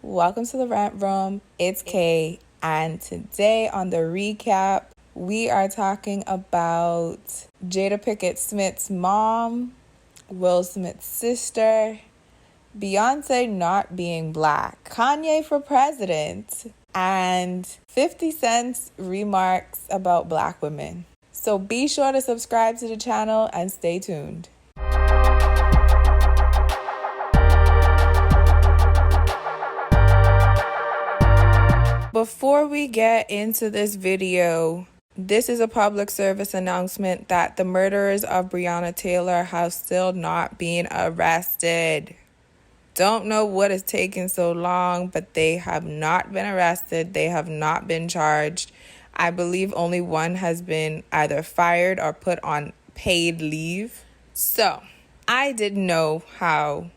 welcome to the Rant Room. It's Kay, and today on the recap, we are talking about Jada Pinkett Smith's mom, Will Smith's sister, Beyonce not being black, Kanye for president, and 50 Cent's remarks about black women. So be sure to subscribe to the channel and stay tuned. Before we get into this video, this is a public service announcement that the murderers of Breonna Taylor have still not been arrested. Don't know what is taking so long, but they have not been arrested. They have not been charged. I believe only one has been either fired or put on paid leave. So I didn't know how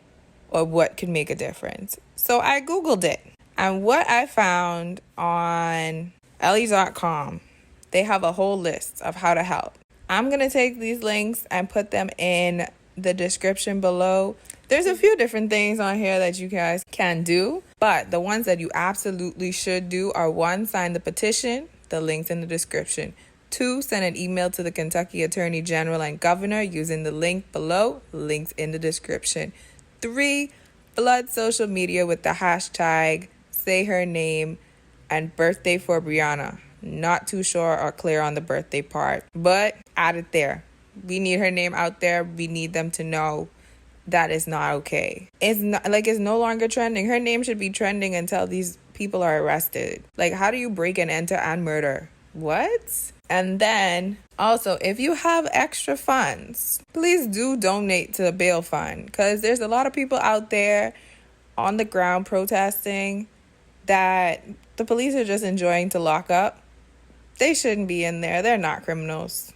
or what could make a difference. So I Googled it. And what I found on Ellie.com, they have a whole list of how to help. I'm going to take these links and put them in the description below. There's a few different things on here that you guys can do, but the ones that you absolutely should do are: 1, sign the petition, the link's in the description. 2, send an email to the Kentucky Attorney General and Governor using the link below, links in the description. 3, flood social media with the hashtag say her name and birthday for Breonna. Not too sure or clear on the birthday part, but add it there. We need her name out there. We need them to know that is not okay. It's no longer trending. Her name should be trending until these people are arrested. Like, how do you break and enter and murder? What? And then also, if you have extra funds, please do donate to the bail fund, because there's a lot of people out there on the ground protesting that the police are just enjoying to lock up. They shouldn't be in there. They're not criminals.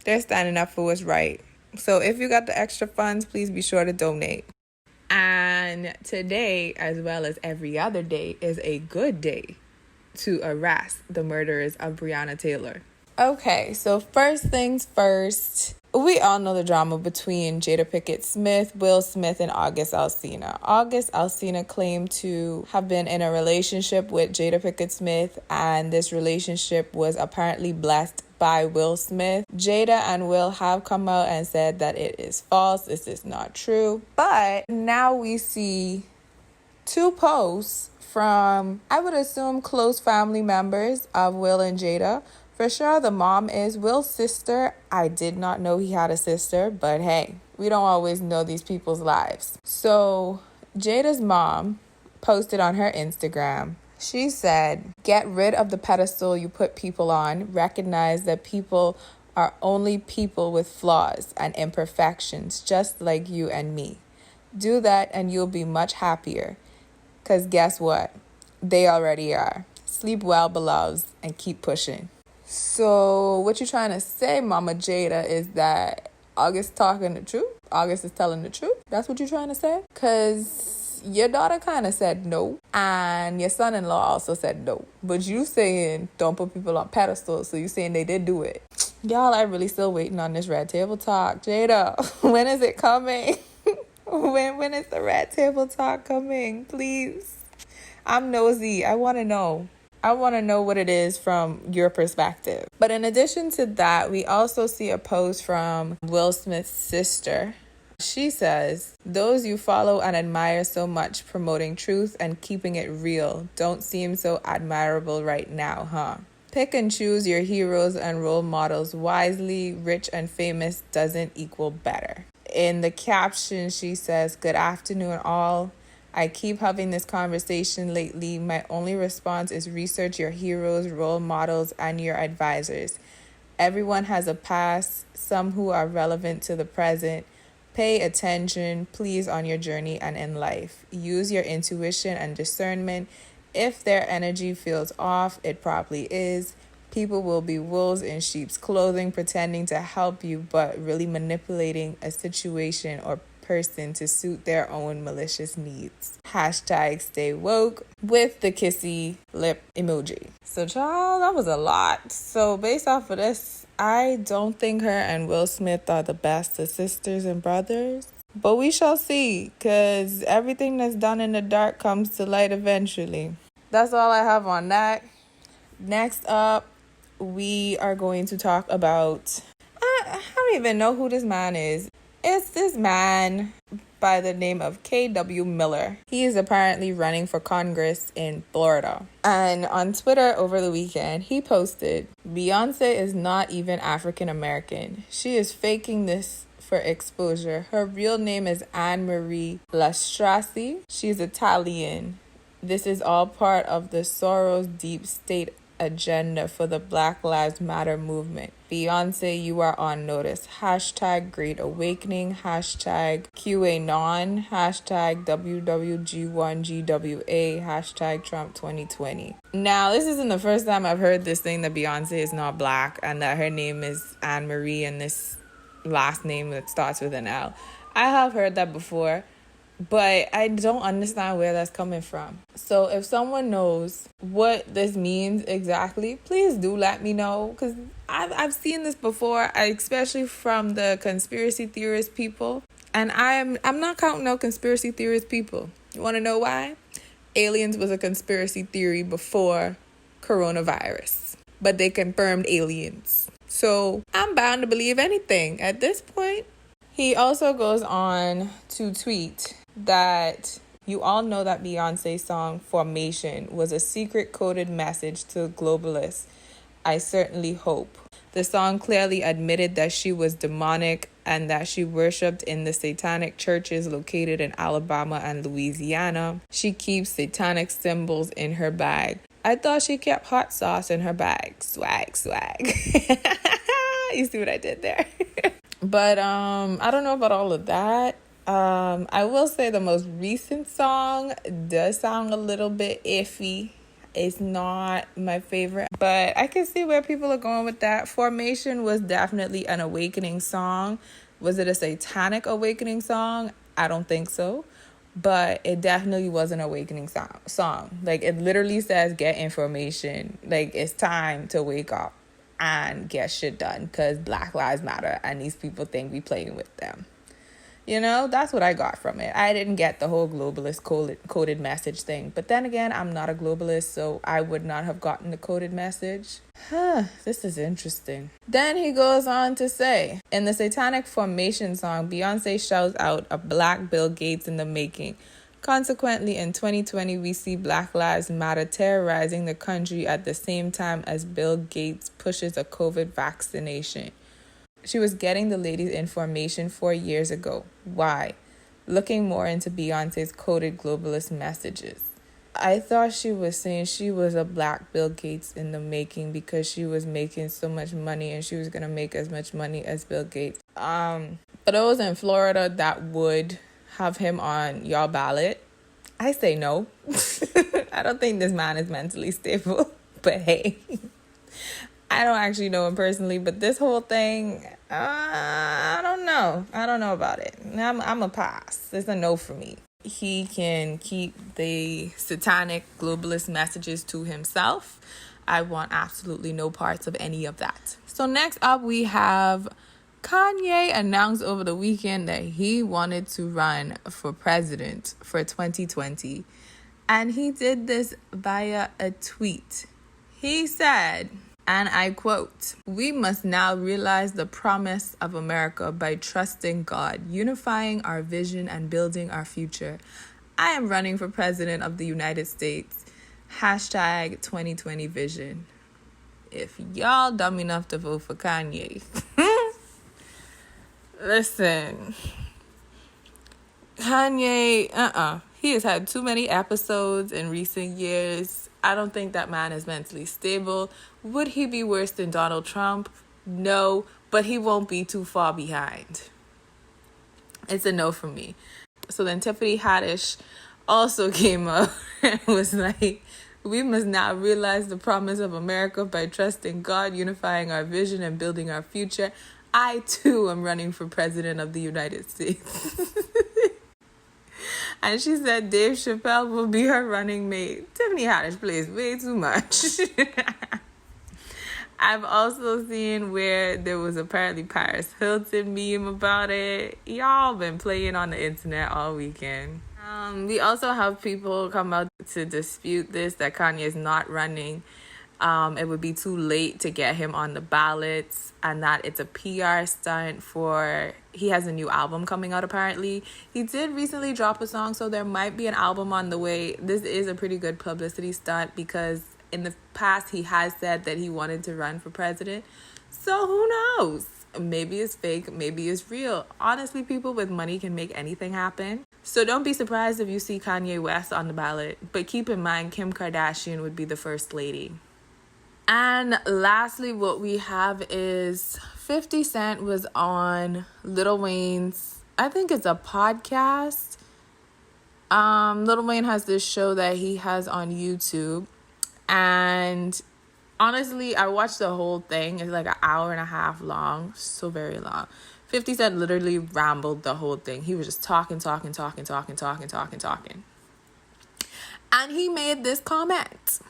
They're standing up for what's right. So if you got the extra funds, please be sure to donate. And today, as well as every other day, is a good day to arrest the murderers of Breonna Taylor. Okay, so first things first, we all know the drama between Jada Pinkett Smith, Will Smith, and August Alsina. August Alsina claimed to have been in a relationship with Jada Pinkett Smith, and this relationship was apparently blessed by Will Smith. Jada and Will have come out and said that it is false. This is not true. But now we see 2 posts from, I would assume, close family members of Will and Jada. For sure, the mom is Will's sister. I did not know he had a sister, but hey, we don't always know these people's lives. So Jada's mom posted on her Instagram. She said, "Get rid of the pedestal you put people on. Recognize that people are only people with flaws and imperfections, just like you and me. Do that and you'll be much happier. Because guess what? They already are. Sleep well, beloveds, and keep pushing." So what you trying to say, Mama Jada, is that August talking the truth? August is telling the truth? That's what you're trying to say? Because your daughter kind of said no, and your son-in-law also said no. But you saying don't put people on pedestals, so you saying they did do it. Y'all, I really still waiting on this red table talk. Jada, when is it coming? when is the red table talk coming? Please. I'm nosy. I want to know. I want to know what it is from your perspective. But in addition to that, we also see a post from Will Smith's sister. She says, "Those you follow and admire so much promoting truth and keeping it real don't seem so admirable right now, huh? Pick and choose your heroes and role models wisely. Rich and famous doesn't equal better." In the caption, she says, "Good afternoon, all. I keep having this conversation lately. My only response is research your heroes, role models, and your advisors. Everyone has a past, some who are relevant to the present. Pay attention, please, on your journey and in life. Use your intuition and discernment. If their energy feels off, it probably is. People will be wolves in sheep's clothing, pretending to help you, but really manipulating a situation or person to suit their own malicious needs. Hashtag stay woke," with the kissy lip emoji. So child, that was a lot. So based off of this, I don't think her and Will Smith are the best of sisters and brothers. But we shall see, because everything that's done in the dark comes to light eventually. That's all I have on that. Next up, we are going to talk about... I don't even know who this man is. It's this man by the name of K.W. Miller. He is apparently running for Congress in Florida. And on Twitter over the weekend, he posted, "Beyonce is not even African American. She is faking this for exposure. Her real name is Anne Marie Lastrasi. She's Italian. This is all part of the Soros deep state agenda for the Black Lives Matter movement. Beyonce, you are on notice. Hashtag Great Awakening. Hashtag QAnon. Hashtag WWG1GWA. Hashtag Trump 2020. Now, this isn't the first time I've heard this thing that Beyonce is not black and that her name is Anne Marie and this last name that starts with an L. I have heard that before, but I don't understand where that's coming from. So if someone knows what this means exactly, please do let me know, because I've seen this before, especially from the conspiracy theorist people. And I'm not counting out conspiracy theorist people. You want to know why? Aliens was a conspiracy theory before coronavirus, but they confirmed aliens. So I'm bound to believe anything at this point. He also goes on to tweet that you all know that Beyonce's song Formation was a secret coded message to globalists. I certainly hope. The song clearly admitted that she was demonic and that she worshipped in the satanic churches located in Alabama and Louisiana. She keeps satanic symbols in her bag. I thought she kept hot sauce in her bag. Swag. You see what I did there? But I don't know about all of that. I will say the most recent song does sound a little bit iffy. It's not my favorite, but I can see where people are going with that. Formation was definitely an awakening song. Was it a satanic awakening song? I don't think so. But it definitely was an awakening song. Like, it literally says get information. Like, it's time to wake up and get shit done, because Black Lives Matter and these people think we playing with them. You know, that's what I got from it. I didn't get the whole globalist coded message thing. But then again, I'm not a globalist, so I would not have gotten the coded message. This is interesting. Then he goes on to say, in the Satanic Formation song, Beyonce shouts out a black Bill Gates in the making. Consequently, in 2020, we see Black Lives Matter terrorizing the country at the same time as Bill Gates pushes a COVID vaccination. She was getting the ladies information 4 years ago. Why? Looking more into Beyonce's coded globalist messages. I thought she was saying she was a black Bill Gates in the making because she was making so much money and she was going to make as much money as Bill Gates. But those in Florida that would have him on your ballot, I say no. I don't think this man is mentally stable. But hey, I don't actually know him personally, but this whole thing, I don't know. I don't know about it. I'm a pass. It's a no for me. He can keep the satanic globalist messages to himself. I want absolutely no parts of any of that. So next up, we have Kanye announced over the weekend that he wanted to run for president for 2020. And he did this via a tweet. He said, and I quote, "We must now realize the promise of America by trusting God, unifying our vision and building our future. I am running for president of the United States. Hashtag 2020 vision." If y'all dumb enough to vote for Kanye, listen, Kanye, he has had too many episodes in recent years. I don't think that man is mentally stable. Would he be worse than Donald Trump? No, but he won't be too far behind. It's a no from me. So then Tiffany Haddish also came up and was like, "We must now realize the promise of America by trusting God, unifying our vision and building our future. I too am running for president of the United States." And she said Dave Chappelle will be her running mate. Tiffany Haddish plays way too much. I've also seen where there was apparently Paris Hilton meme about it. Y'all been playing on the internet all weekend. We also have people come out to dispute this, that Kanye is not running. It would be too late to get him on the ballots, and that it's a PR stunt for... He has a new album coming out, apparently. He did recently drop a song, so there might be an album on the way. This is a pretty good publicity stunt because in the past he has said that he wanted to run for president. So who knows? Maybe it's fake, maybe it's real. Honestly, people with money can make anything happen. So don't be surprised if you see Kanye West on the ballot. But keep in mind, Kim Kardashian would be the first lady. And lastly, what we have is 50 Cent was on Lil Wayne's, I think it's a podcast. Lil Wayne has this show that he has on YouTube. And honestly, I watched the whole thing. It's like an hour and a half long. So very long. 50 Cent literally rambled the whole thing. He was just talking. And he made this comment.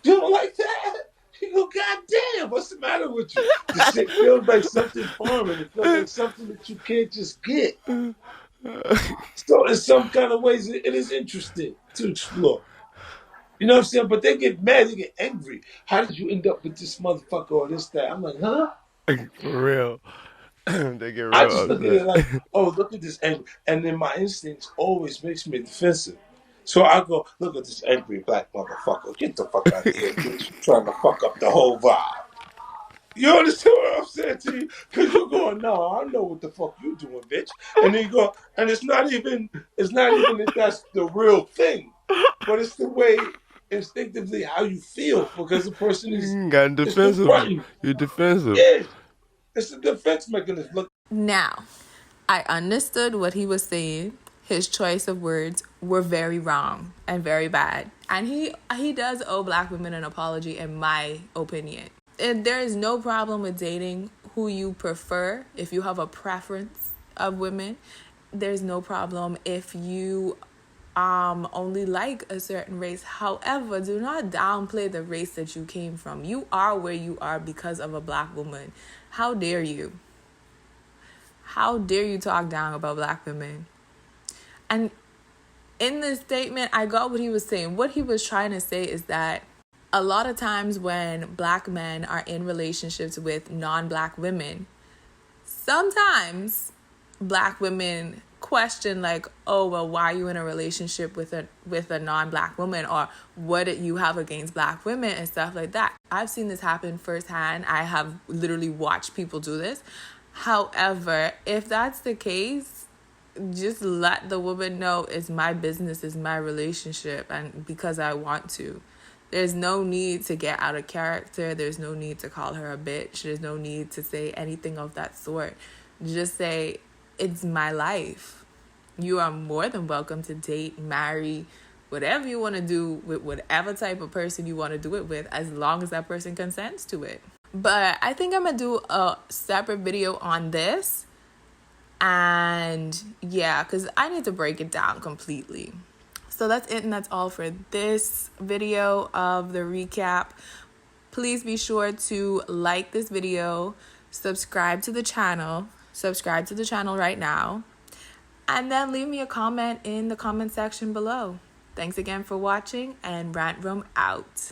You don't like that? You go, God damn, what's the matter with you? This shit feels like something foreign. It feels like something that you can't just get. So in some kind of ways, it is interesting to explore. You know what I'm saying? But they get mad, they get angry. How did you end up with this motherfucker or this, that? I'm like, huh? For real. They get real I just look at it upset. like, oh, look at this angry. And then my instincts always makes me defensive. So I go, look at this angry black motherfucker. Get the fuck out of here, bitch. You're trying to fuck up the whole vibe. You understand what I'm saying to you? Because you're going, no, I know what the fuck you doing, bitch. And then you go, and it's not even that that's the real thing. But it's the way instinctively how you feel because the person Got is defensive. confronting. You're defensive. Yeah. It's a defense mechanism. Look. Now, I understood what he was saying. His choice of words were very wrong and very bad. And he does owe black women an apology, in my opinion. And there is no problem with dating who you prefer. If you have a preference of women, there's no problem if you only like a certain race. However, do not downplay the race that you came from. You are where you are because of a black woman. How dare you? How dare you talk down about black women? And in this statement, I got what he was saying. What he was trying to say is that a lot of times when black men are in relationships with non-black women, sometimes black women question like, oh, well, why are you in a relationship with a non-black woman, or what do you have against black women and stuff like that. I've seen this happen firsthand. I have literally watched people do this. However, if that's the case, just let the woman know it's my business, it's my relationship, and because I want to. There's no need to get out of character. There's no need to call her a bitch. There's no need to say anything of that sort. Just say, it's my life. You are more than welcome to date, marry, whatever you want to do with whatever type of person you want to do it with, as long as that person consents to it. But I think I'm going to do a separate video on this. And yeah, because I need to break it down completely. So that's it, and that's all for this video of the recap. Please be sure to like this video, subscribe to the channel right now, and then leave me a comment in the comment section below. Thanks again for watching, and Rant Room out.